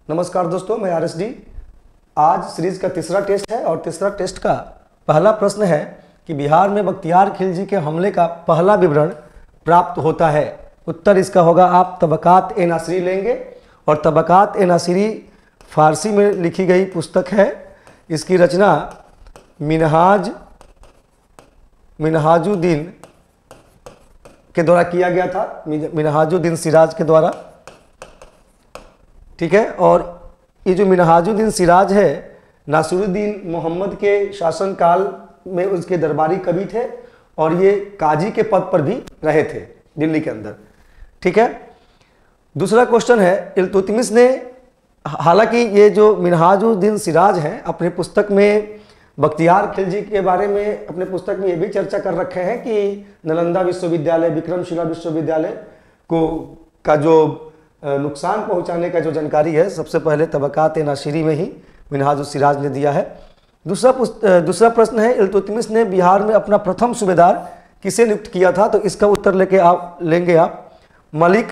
नमस्कार दोस्तों, मैं RSD। आज सीरीज का तीसरा टेस्ट है और तीसरा टेस्ट का पहला प्रश्न है कि बिहार में बख्तियार खिलजी के हमले का पहला विवरण प्राप्त होता है। उत्तर इसका होगा, आप तबकात-ए-नासिरी लेंगे और तबकात-ए-नासिरी फारसी में लिखी गई पुस्तक है। इसकी रचना मिनहाजुद्दीन के द्वारा किया गया था, मिनहाजुद्दीन सिराज के द्वारा। ठीक है, और ये जो मिनहाजुद्दीन सिराज है, नासिरुद्दीन मोहम्मद के शासनकाल में उसके दरबारी कवि थे और ये काजी के पद पर भी रहे थे दिल्ली के अंदर। ठीक है, दूसरा क्वेश्चन है, इल्तुतमिश ने, हालांकि ये जो मिनहाजुद्दीन सिराज हैं अपने पुस्तक में बख्तियार खिलजी के बारे में अपने पुस्तक में ये भी चर्चा कर रखे हैं कि नालंदा विश्वविद्यालय, विक्रमशिला विश्वविद्यालय का जो नुकसान पहुंचाने का जो जानकारी है, सबसे पहले तबकात-ए-नासिरी में ही मिनहाजुद्दीन सिराज ने दिया है। दूसरा प्रश्न है, इल्तुतमिश ने बिहार में अपना प्रथम सूबेदार किसे नियुक्त किया था? तो इसका उत्तर लेंगे आप मलिक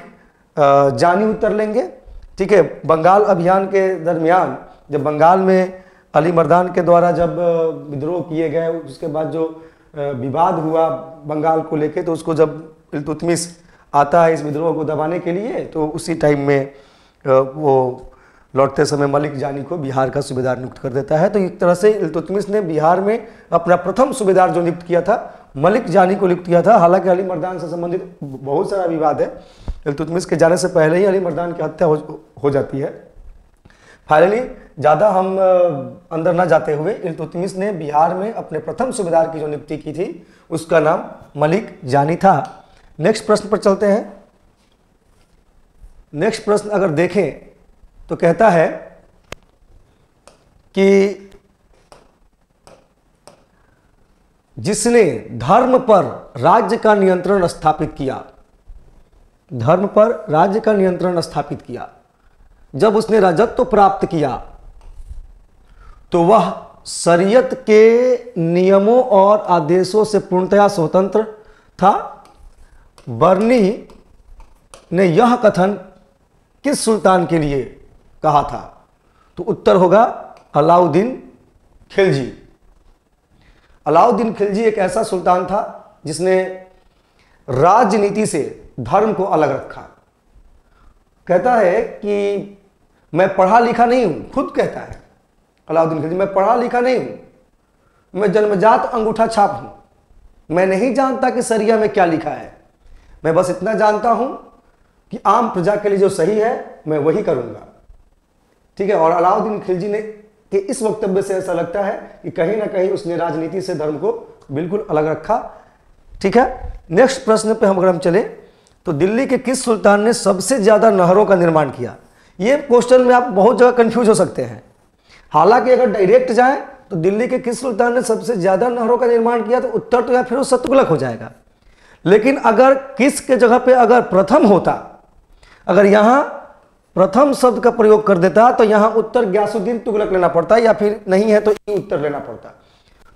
जानी उत्तर लेंगे। ठीक है, बंगाल अभियान के दरमियान जब बंगाल में अली मर्दान के द्वारा जब विद्रोह किए गए, उसके बाद जो विवाद हुआ बंगाल को लेके, तो उसको जब इल्तुतमिश आता है इस विद्रोह को दबाने के लिए, तो उसी टाइम में वो लौटते समय मलिक जानी को बिहार का सूबेदार नियुक्त कर देता है। तो एक तरह से इल्तुतमिश ने बिहार में अपना प्रथम सूबेदार जो नियुक्त किया था, मलिक जानी को नियुक्त किया था। हालांकि अली मर्दान से संबंधित बहुत सारा विवाद है। इल्तुतमिश के जाने से पहले ही अली मर्दान की हत्या हो जाती है। फाइनली ज़्यादा हम अंदर ना जाते हुए, इल्तुतमिश ने बिहार में अपने प्रथम सूबेदार की जो नियुक्ति की थी उसका नाम मलिक जानी था। नेक्स्ट प्रश्न पर चलते हैं। नेक्स्ट प्रश्न अगर देखें तो कहता है कि जिसने धर्म पर राज्य का नियंत्रण स्थापित किया, धर्म पर राज्य का नियंत्रण स्थापित किया, जब उसने राजत्व प्राप्त किया तो वह शरीयत के नियमों और आदेशों से पूर्णतया स्वतंत्र था। बर्नी ने यह कथन किस सुल्तान के लिए कहा था? तो उत्तर होगा अलाउद्दीन खिलजी। अलाउद्दीन खिलजी एक ऐसा सुल्तान था जिसने राजनीति से धर्म को अलग रखा। कहता है कि मैं पढ़ा लिखा नहीं हूं, खुद कहता है अलाउद्दीन खिलजी, मैं पढ़ा लिखा नहीं हूं, मैं जन्मजात अंगूठा छाप हूं, मैं नहीं जानता कि शरिया में क्या लिखा है, मैं बस इतना जानता हूं कि आम प्रजा के लिए जो सही है मैं वही करूंगा। ठीक है, और अलाउद्दीन खिलजी ने के इस वक्तव्य से ऐसा लगता है कि कहीं ना कहीं उसने राजनीति से धर्म को बिल्कुल अलग रखा। ठीक है, नेक्स्ट प्रश्न पे हम चले तो दिल्ली के किस सुल्तान ने सबसे ज्यादा नहरों का निर्माण किया? ये क्वेश्चन में आप बहुत जगह कंफ्यूज हो सकते हैं। हालांकि अगर डायरेक्ट जाएं तो दिल्ली के किस सुल्तान ने सबसे ज्यादा नहरों का निर्माण किया, तो उत्तर तो या फिरोज शाह तुगलक हो जाएगा। लेकिन अगर किस के जगह पे अगर प्रथम होता, अगर यहां प्रथम शब्द का प्रयोग कर देता तो यहां उत्तर गयासुद्दीन तुगलक लेना पड़ता, या फिर नहीं है तो ये उत्तर लेना पड़ता।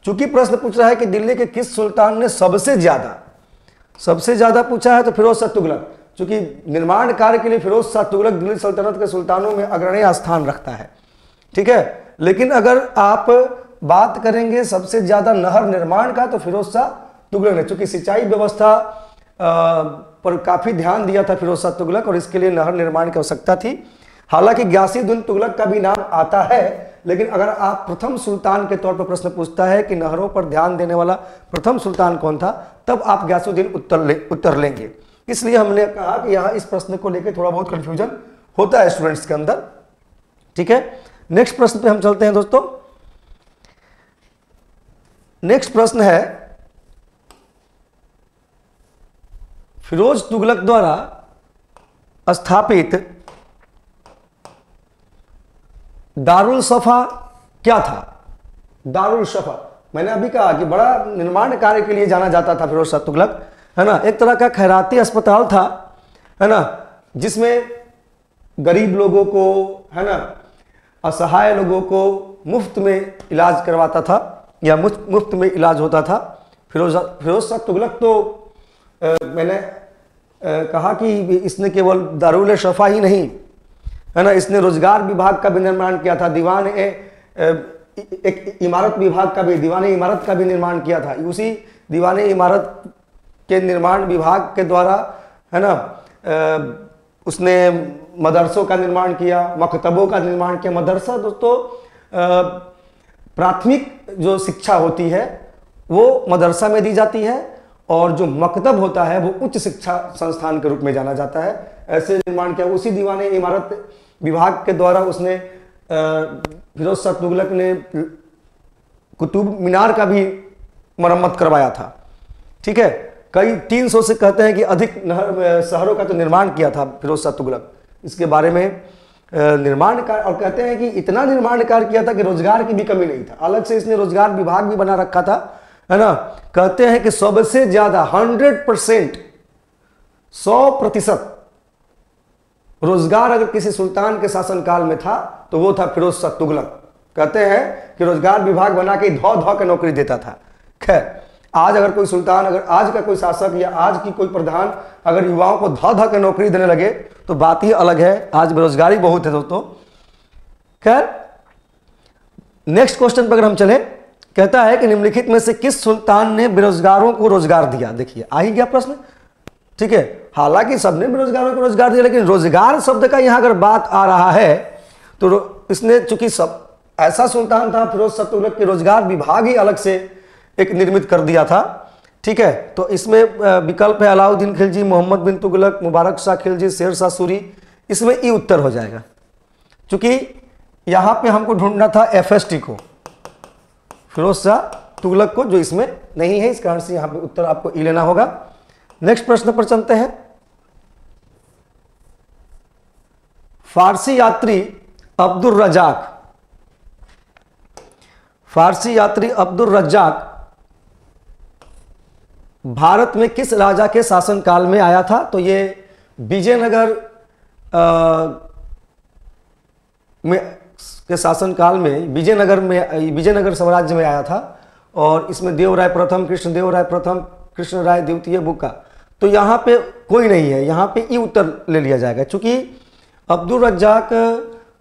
चूंकि प्रश्न पूछ रहा है कि दिल्ली के किस सुल्तान ने सबसे ज्यादा पूछा है, तो फिरोज शाह तुगलक। चूंकि निर्माण कार्य के लिए फिरोज शाह तुगलक दिल्ली सल्तनत के सुल्तानों में अग्रणी स्थान रखता है। ठीक है, लेकिन अगर आप बात करेंगे सबसे ज्यादा नहर निर्माण का, तो फिरोज शाह तुगलक ने, चूंकि सिंचाई व्यवस्था पर काफी ध्यान दिया था फिरोज शाह तुगलक, और इसके लिए नहर निर्माण की आवश्यकता थी। हालांकि गयासुद्दीन तुगलक का भी नाम आता है, लेकिन अगर आप प्रथम सुल्तान के तौर पर प्रश्न पूछता है कि नहरों पर ध्यान देने वाला प्रथम सुल्तान कौन था, तब आप गयासुद्दीन उत्तर लेंगे। इसलिए हमने कहा कि यहां इस प्रश्न को लेकर थोड़ा बहुत कंफ्यूजन होता है स्टूडेंट्स के अंदर। ठीक है, नेक्स्ट प्रश्न पे हम चलते हैं दोस्तों। नेक्स्ट प्रश्न है, फिरोज तुगलक द्वारा स्थापित दारुल सफा क्या था? दारुल सफा, मैंने अभी कहा कि बड़ा निर्माण कार्य के लिए जाना जाता था फिरोज शाह तुगलक, है ना। एक तरह का खैराती अस्पताल था, है ना, जिसमें गरीब लोगों को, है ना, असहाय लोगों को मुफ्त में इलाज करवाता था या मुफ्त में इलाज होता था। फिरोज शाह तुगलक तो मैंने कहा कि इसने केवल दारुल शफा ही नहीं है ना। इसने रोजगार विभाग का भी निर्माण किया था, एक इमारत विभाग का भी, दीवाने इमारत का भी निर्माण किया था। उसी दीवाने इमारत के निर्माण विभाग के द्वारा, है ना, उसने मदरसों का निर्माण किया, मकतबों का निर्माण किया। मदरसा दोस्तों प्राथमिक जो शिक्षा होती है वो मदरसा में दी जाती है, और जो मकतब होता है वो उच्च शिक्षा संस्थान के रूप में जाना जाता है। ऐसे निर्माण किया। उसी दीवाने इमारत विभाग के द्वारा उसने फिरोज शाह तुगलक ने कुतुब मीनार का भी मरम्मत करवाया था। ठीक है, कई 300 से कहते हैं कि अधिक शहरों का तो निर्माण किया था फिरोज शाह तुगलक। इसके बारे में निर्माण कार्य, और कहते हैं कि इतना निर्माण कार्य किया था कि रोजगार की भी कमी नहीं था। अलग से इसने रोजगार विभाग भी बना रखा था, है ना। कहते हैं कि सबसे ज्यादा 100%, 100% रोजगार अगर किसी सुल्तान के शासनकाल में था तो वो था फिरोज शाह तुगलक। कहते हैं कि रोजगार विभाग बना के धौ धौ के नौकरी देता था। खैर, आज अगर कोई सुल्तान, अगर आज का कोई शासक या आज की कोई प्रधान अगर युवाओं को धौ धौ के नौकरी देने लगे तो बात ही अलग है। आज बेरोजगारी बहुत है दोस्तों। खैर, नेक्स्ट क्वेश्चन पर अगर हम चले, कहता है कि निम्नलिखित में से किस सुल्तान ने बेरोजगारों को रोजगार दिया। देखिए आ ही गया प्रश्न। ठीक है, हालांकि सबने बेरोजगारों को रोजगार दिया, लेकिन रोजगार शब्द का यहां अगर बात आ रहा है तो इसने, चूंकि सब ऐसा सुल्तान था फिरोज शाह तुगलक के, रोजगार विभाग ही अलग से एक निर्मित कर दिया था। ठीक है, तो इसमें विकल्प है अलाउद्दीन खिलजी, मोहम्मद बिन तुगलक, मुबारक शाह खिलजी, शेर शाह सूरी। इसमें ई उत्तर हो जाएगा, क्योंकि यहां पे हमको ढूंढना था FST को, फिरोज शाह तुगलक को, जो इसमें नहीं है। इस कारण से यहां पे उत्तर आपको ई लेना होगा। नेक्स्ट प्रश्न पर चलते हैं। फारसी यात्री अब्दुल रज्जाक, फारसी यात्री अब्दुल रज्जाक भारत में किस राजा के शासनकाल में आया था। तो ये विजयनगर में के शासनकाल में, विजयनगर साम्राज्य में आया था। और इसमें देवराय प्रथम, कृष्णदेवराय प्रथम, कृष्णराय द्वितीय बुका। तो यहाँ पे कोई नहीं है, यहाँ पे ई उत्तर ले लिया जाएगा, क्योंकि अब्दुल रज्जाक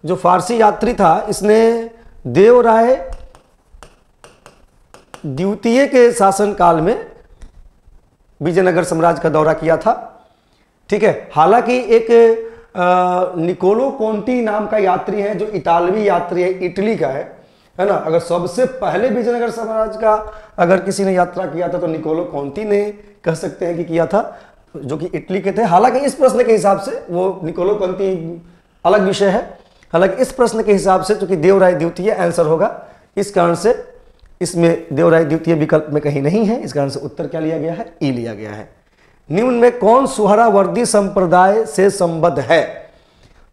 जो फारसी यात्री था, इसने देवराय द्वितीय के शासनकाल में विजयनगर साम्राज्य का दौरा किया था। ठीक है, हालांकि एक निकोलो कोंटी नाम का यात्री है जो इतालवी यात्री है, इटली का है ना। अगर सबसे पहले विजयनगर साम्राज्य का अगर किसी ने यात्रा किया था तो निकोलो कोंटी ने कह सकते हैं कि किया था, जो कि इटली के थे। हालांकि इस प्रश्न के हिसाब से वो निकोलो कोंटी अलग विषय है। हालांकि इस प्रश्न के हिसाब से चूंकि देवराय द्वितीय आंसर होगा, इस कारण से इसमें देवराय द्वितीय विकल्प में कहीं नहीं है। इस कारण से उत्तर क्या लिया गया है, ई लिया गया है। निम्न में कौन सुहरावर्दी संप्रदाय से संबद्ध है।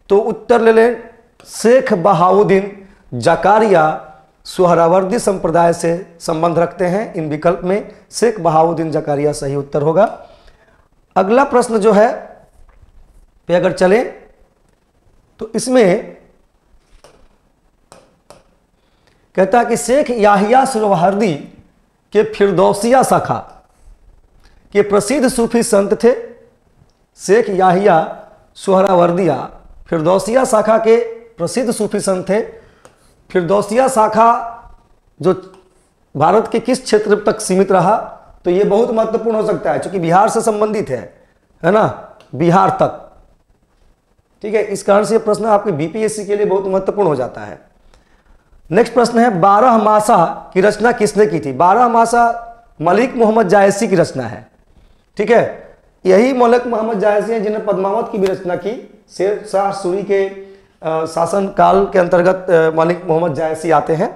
तो उत्तर ले लें, शेख बहाउद्दीन जकारिया सुहरावर्दी संप्रदाय से संबंध रखते हैं। इन विकल्प में शेख बहाउद्दीन जकारिया सही उत्तर होगा। अगला प्रश्न जो है पे अगर चले तो इसमें कहता है कि शेख याहिया सुहरावर्दी के फिरदौसिया शाखा के प्रसिद्ध सूफी संत थे। शेख याहिया सुहरावर्दिया फिरदौसिया शाखा के प्रसिद्ध सूफी संत थे। फिरदौसिया शाखा जो भारत के किस क्षेत्र तक सीमित रहा, तो ये बहुत महत्वपूर्ण हो सकता है, क्योंकि बिहार से संबंधित है ना, बिहार तक। ठीक है, इस कारण से प्रश्न आपके बीपीएससी के लिए बहुत महत्वपूर्ण हो जाता है। नेक्स्ट प्रश्न है, 12 मासा की रचना किसने की थी। 12 मासा मलिक मोहम्मद जायसी की रचना है। ठीक है, यही मलिक मोहम्मद जायसी हैं जिन्होंने पद्मावत की भी रचना की। शेर शाह सूरी के शासन काल के अंतर्गत मलिक मोहम्मद जायसी आते हैं।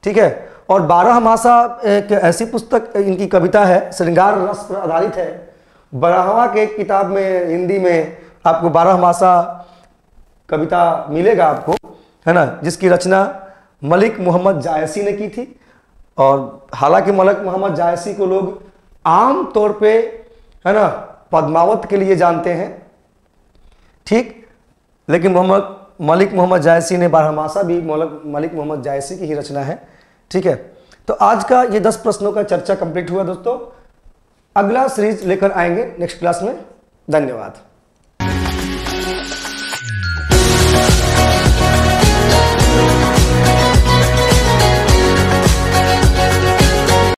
ठीक है, और 12 मासा एक ऐसी पुस्तक, इनकी कविता है, श्रृंगार रस पर आधारित है। बराहवा के किताब में हिंदी में आपको 12 मासा कविता मिलेगा आपको, है ना, जिसकी रचना मलिक मोहम्मद जायसी ने की थी। और हालांकि मलिक मोहम्मद जायसी को लोग आम तौर पे, है ना, पद्मावत के लिए जानते हैं। ठीक, लेकिन मलिक मोहम्मद जायसी ने 12 मासा भी मलिक मोहम्मद जायसी की ही रचना है। ठीक है, तो आज का ये 10 प्रश्नों का चर्चा कंप्लीट हुआ दोस्तों। अगला सीरीज लेकर आएंगे नेक्स्ट क्लास में। धन्यवाद।